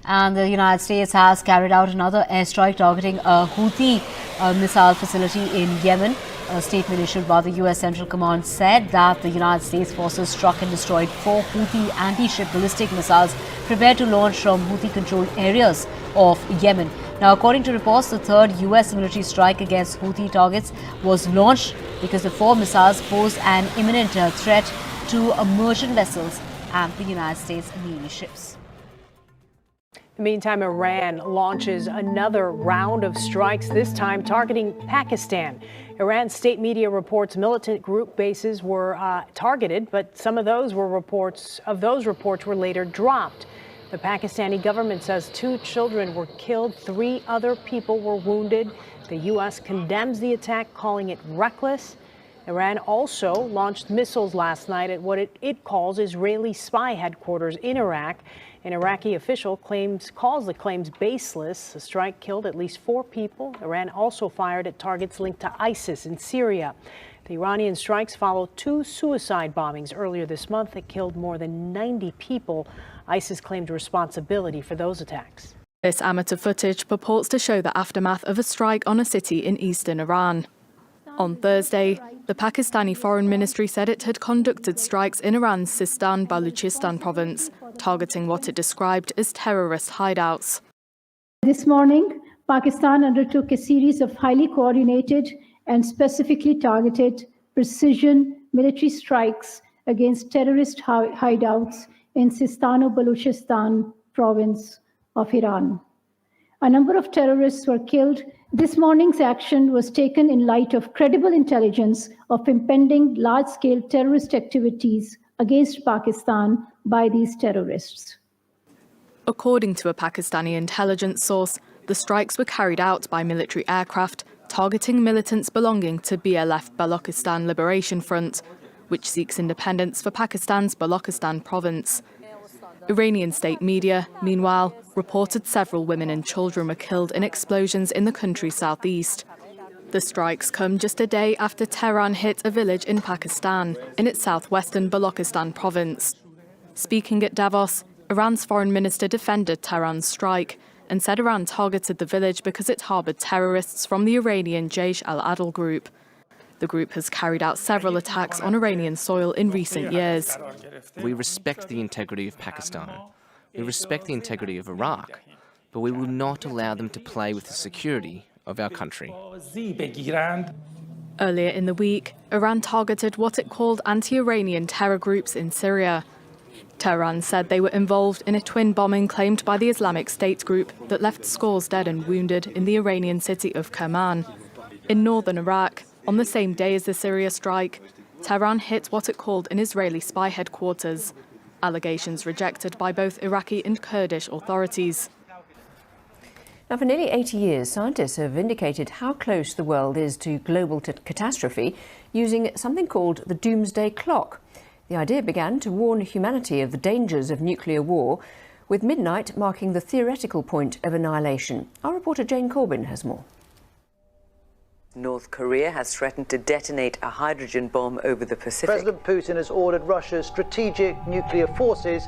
And the United States has carried out another airstrike targeting a Houthi missile facility in Yemen. A statement issued by the U.S. Central Command said that the United States forces struck and destroyed 4 Houthi anti-ship ballistic missiles prepared to launch from Houthi-controlled areas of Yemen. Now, according to reports, the third U.S. military strike against Houthi targets was launched because the 4 missiles pose an imminent threat to merchant vessels and the United States Navy ships. In the meantime, Iran launches another round of strikes, this time targeting Pakistan. Iran's state media reports militant group bases were targeted, but some of those reports were later dropped. The Pakistani government says 2 children were killed, 3 other people were wounded. The U.S. condemns the attack, calling it reckless. Iran also launched missiles last night at what it calls Israeli spy headquarters in Iraq. An Iraqi official calls the claims baseless. The strike killed at least 4 people. Iran also fired at targets linked to ISIS in Syria. The Iranian strikes follow 2 suicide bombings earlier this month that killed more than 90 people. ISIS claimed responsibility for those attacks. This amateur footage purports to show the aftermath of a strike on a city in eastern Iran. On Thursday, the Pakistani Foreign Ministry said it had conducted strikes in Iran's Sistan-Baluchistan province, targeting what it described as terrorist hideouts. This morning, Pakistan undertook a series of highly coordinated and specifically targeted precision military strikes against terrorist hideouts in Sistan-Baluchistan province of Iran. A number of terrorists were killed. This morning's action was taken in light of credible intelligence of impending large-scale terrorist activities against Pakistan by these terrorists. According to a Pakistani intelligence source, the strikes were carried out by military aircraft targeting militants belonging to BLF Balochistan Liberation Front, which seeks independence for Pakistan's Balochistan province. Iranian state media, meanwhile, reported several women and children were killed in explosions in the country's southeast. The strikes come just a day after Tehran hit a village in Pakistan, in its southwestern Balochistan province. Speaking at Davos, Iran's foreign minister defended Tehran's strike and said Iran targeted the village because it harboured terrorists from the Iranian Jaish al-Adl group. The group has carried out several attacks on Iranian soil in recent years. We respect the integrity of Pakistan. We respect the integrity of Iraq, but we will not allow them to play with the security of our country. Earlier in the week, Iran targeted what it called anti-Iranian terror groups in Syria. Tehran said they were involved in a twin bombing claimed by the Islamic State group that left scores dead and wounded in the Iranian city of Kerman. In northern Iraq, on the same day as the Syria strike, Tehran hit what it called an Israeli spy headquarters, allegations rejected by both Iraqi and Kurdish authorities. Now, for nearly 80 years, scientists have indicated how close the world is to global catastrophe using something called the doomsday clock. The idea began to warn humanity of the dangers of nuclear war, with midnight marking the theoretical point of annihilation. Our reporter Jane Corbin has more. North Korea has threatened to detonate a hydrogen bomb over the Pacific. President Putin has ordered Russia's strategic nuclear forces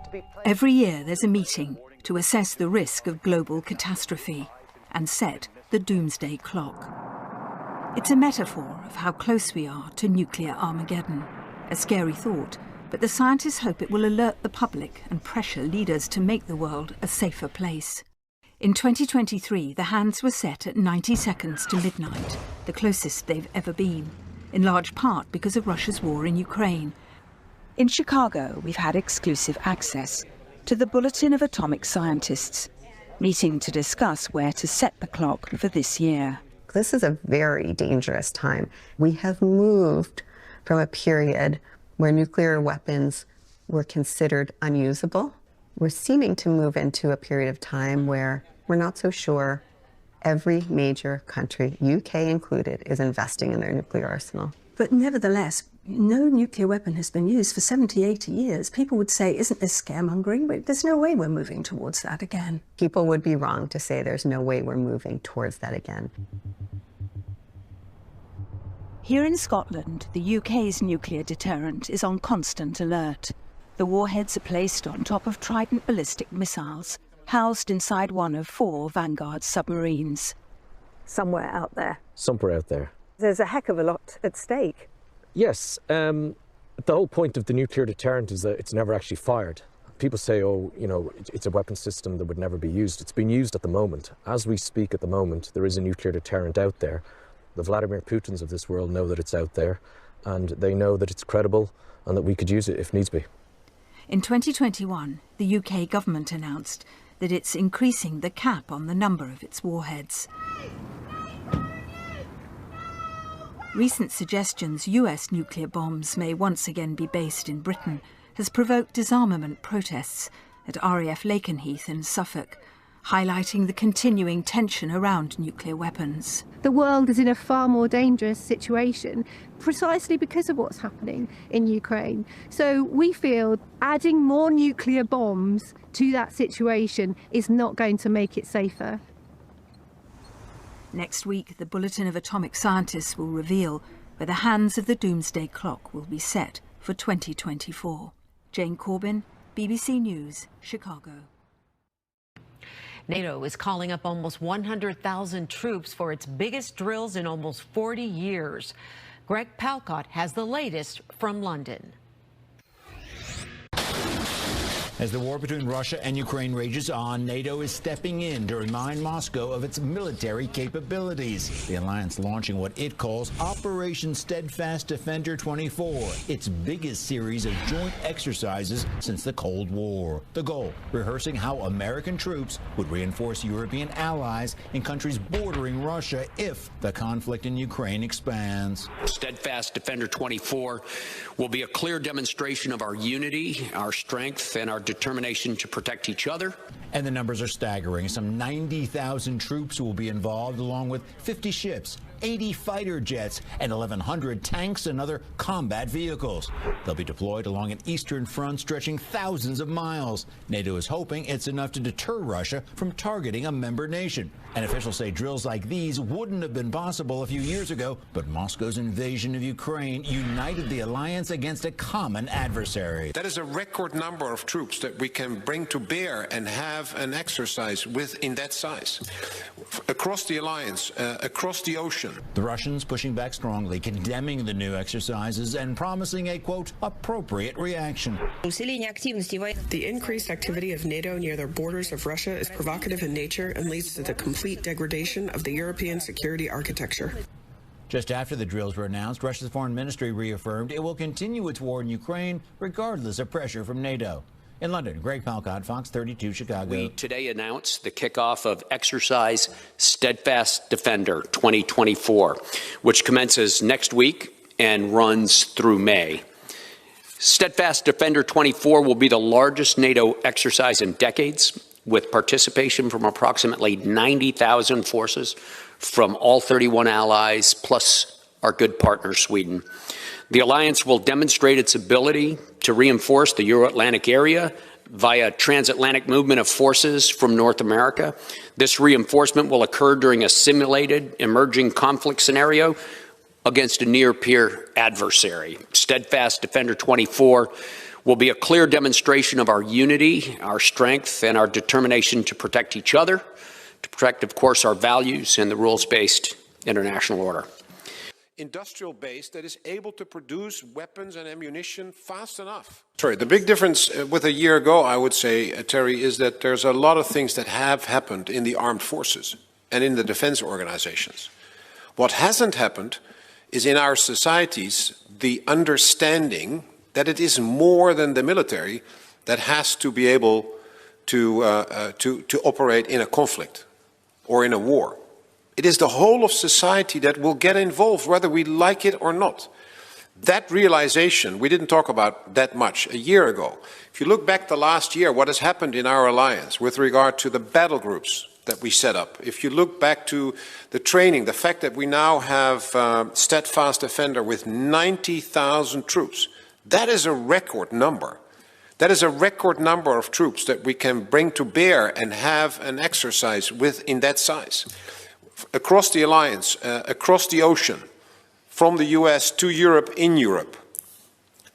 to be... Every year there's a meeting to assess the risk of global catastrophe and set the doomsday clock. It's a metaphor of how close we are to nuclear Armageddon. A scary thought, but the scientists hope it will alert the public and pressure leaders to make the world a safer place. In 2023, the hands were set at 90 seconds to midnight, the closest they've ever been, in large part because of Russia's war in Ukraine. In Chicago, we've had exclusive access to the Bulletin of Atomic Scientists, meeting to discuss where to set the clock for this year. This is a very dangerous time. We have moved from a period where nuclear weapons were considered unusable. We're seeming to move into a period of time where we're not so sure every major country, UK included, is investing in their nuclear arsenal. But nevertheless, no nuclear weapon has been used for 70, 80 years. People would say, isn't this scaremongering? But there's no way we're moving towards that again. People would be wrong to say there's no way we're moving towards that again. Here in Scotland, the UK's nuclear deterrent is on constant alert. The warheads are placed on top of Trident ballistic missiles, housed inside one of 4 Vanguard submarines. Somewhere out there. Somewhere out there. There's a heck of a lot at stake. Yes. The whole point of the nuclear deterrent is that it's never actually fired. People say, oh, you know, it's a weapon system that would never be used. It's being used at the moment. As we speak at the moment, there is a nuclear deterrent out there. The Vladimir Putins of this world know that it's out there, and they know that it's credible and that we could use it if needs be. In 2021, the UK government announced that it's increasing the cap on the number of its warheads. Recent suggestions US nuclear bombs may once again be based in Britain has provoked disarmament protests at RAF Lakenheath in Suffolk, highlighting the continuing tension around nuclear weapons. The world is in a far more dangerous situation precisely because of what's happening in Ukraine. So we feel adding more nuclear bombs to that situation is not going to make it safer. Next week, the Bulletin of Atomic Scientists will reveal where the hands of the doomsday clock will be set for 2024. Jane Corbin, BBC News, Chicago. NATO is calling up almost 100,000 troops for its biggest drills in almost 40 years. Greg Palcott has the latest from London. As the war between Russia and Ukraine rages on, NATO is stepping in to remind Moscow of its military capabilities. The alliance launching what it calls Operation Steadfast Defender 24, its biggest series of joint exercises since the Cold War. The goal, rehearsing how American troops would reinforce European allies in countries bordering Russia if the conflict in Ukraine expands. Steadfast Defender 24 will be a clear demonstration of our unity, our strength, and our determination to protect each other. And the numbers are staggering. Some 90,000 troops will be involved, along with 50 ships, 80 fighter jets, and 1,100 tanks and other combat vehicles. They'll be deployed along an eastern front stretching thousands of miles. NATO is hoping it's enough to deter Russia from targeting a member nation. And officials say drills like these wouldn't have been possible a few years ago, but Moscow's invasion of Ukraine united the alliance against a common adversary. That is a record number of troops that we can bring to bear and have an exercise with in that size. Across the alliance, across the ocean. The Russians pushing back strongly, condemning the new exercises and promising a, quote, appropriate reaction. The increased activity of NATO near the borders of Russia is provocative in nature and leads to the complete degradation of the European security architecture. Just after the drills were announced, Russia's foreign ministry reaffirmed it will continue its war in Ukraine regardless of pressure from NATO. In London, Greg Palcott, Fox 32, Chicago. We today announced the kickoff of Exercise Steadfast Defender 2024, which commences next week and runs through May. Steadfast Defender 24 will be the largest NATO exercise in decades, with participation from approximately 90,000 forces from all 31 allies, plus our good partner, Sweden. The alliance will demonstrate its ability to reinforce the Euro-Atlantic area via transatlantic movement of forces from North America. This reinforcement will occur during a simulated emerging conflict scenario against a near-peer adversary. Steadfast Defender 24 will be a clear demonstration of our unity, our strength, and our determination to protect each other, to protect, of course, our values and the rules-based international order. Industrial base that is able to produce weapons and ammunition fast enough. Sorry, the big difference with a year ago, I would say, Terry, is that there's a lot of things that have happened in the armed forces and in the defense organizations. What hasn't happened is in our societies the understanding that it is more than the military that has to be able to operate in a conflict or in a war. It is the whole of society that will get involved, whether we like it or not. That realization, we didn't talk about that much a year ago. If you look back the last year, what has happened in our alliance with regard to the battle groups that we set up, if you look back to the training, the fact that we now have Steadfast Defender with 90,000 troops, that is a record number. That is a record number of troops that we can bring to bear and have an exercise with in that size. Across the alliance, across the ocean, from the US to Europe, in Europe.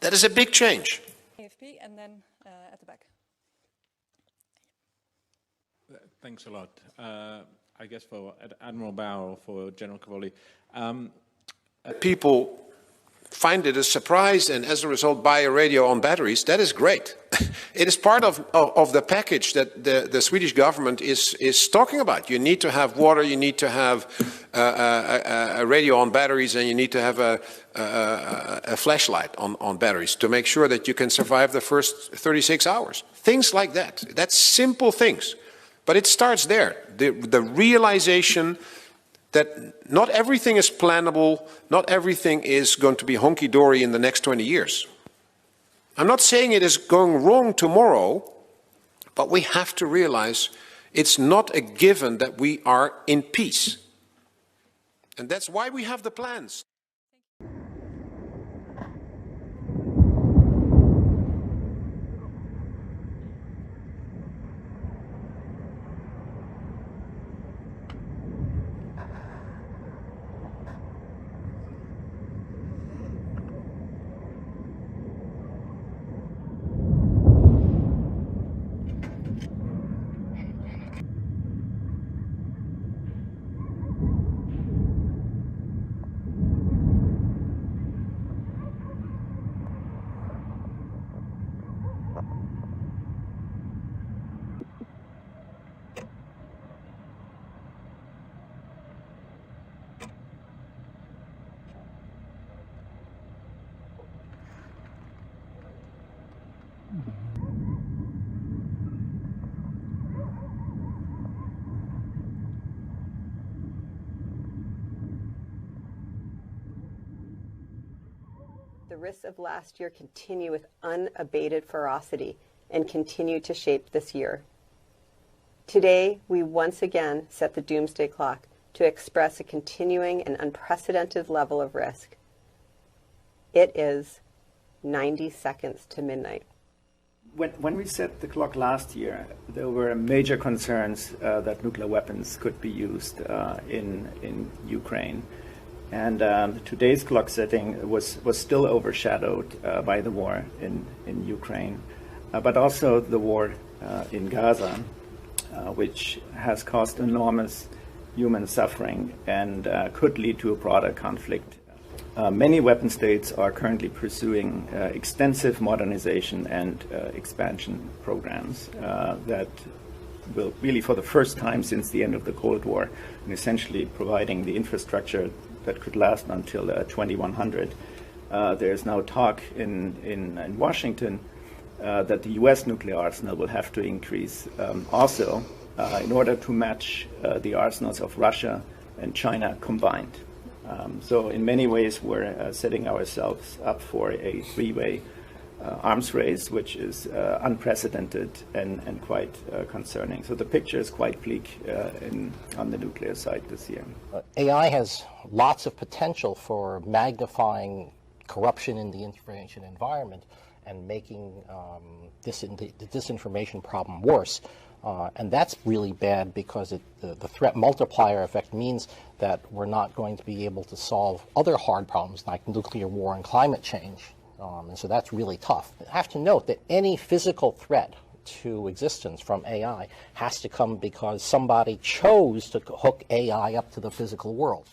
That is a big change. AFP and then Thanks a lot. I guess for Admiral Bauer or for General Cavoli. People find it a surprise and as a result buy a radio on batteries. That is great. It is part of the package that the Swedish government is talking about. You need to have water, you need to have a radio on batteries, and you need to have a flashlight on batteries to make sure that you can survive the first 36 hours. Things like that. That's simple things. But it starts there. The realization that not everything is plannable, not everything is going to be honky-dory in the next 20 years. I'm not saying it is going wrong tomorrow, but we have to realize it's not a given that we are in peace. And that's why we have the plans. The risks of last year continue with unabated ferocity and continue to shape this year. Today, we once again set the doomsday clock to express a continuing and unprecedented level of risk. It is 90 seconds to midnight. When we set the clock last year, there were major concerns that nuclear weapons could be used in Ukraine. And today's clock setting was still overshadowed by the war in Ukraine, but also the war in Gaza, which has caused enormous human suffering and could lead to a broader conflict. Many weapon states are currently pursuing extensive modernization and expansion programs that will really, for the first time since the end of the Cold War, and essentially providing the infrastructure that could last until 2100. There's now talk in Washington that the U.S. nuclear arsenal will have to increase also in order to match the arsenals of Russia and China combined. So in many ways, we're setting ourselves up for a three-way arms race, which is unprecedented and quite concerning. So the picture is quite bleak on the nuclear side this year. AI has lots of potential for magnifying corruption in the information environment and making the disinformation problem worse. And that's really bad because the threat multiplier effect means that we're not going to be able to solve other hard problems like nuclear war and climate change. And so that's really tough. I have to note that any physical threat to existence from AI has to come because somebody chose to hook AI up to the physical world.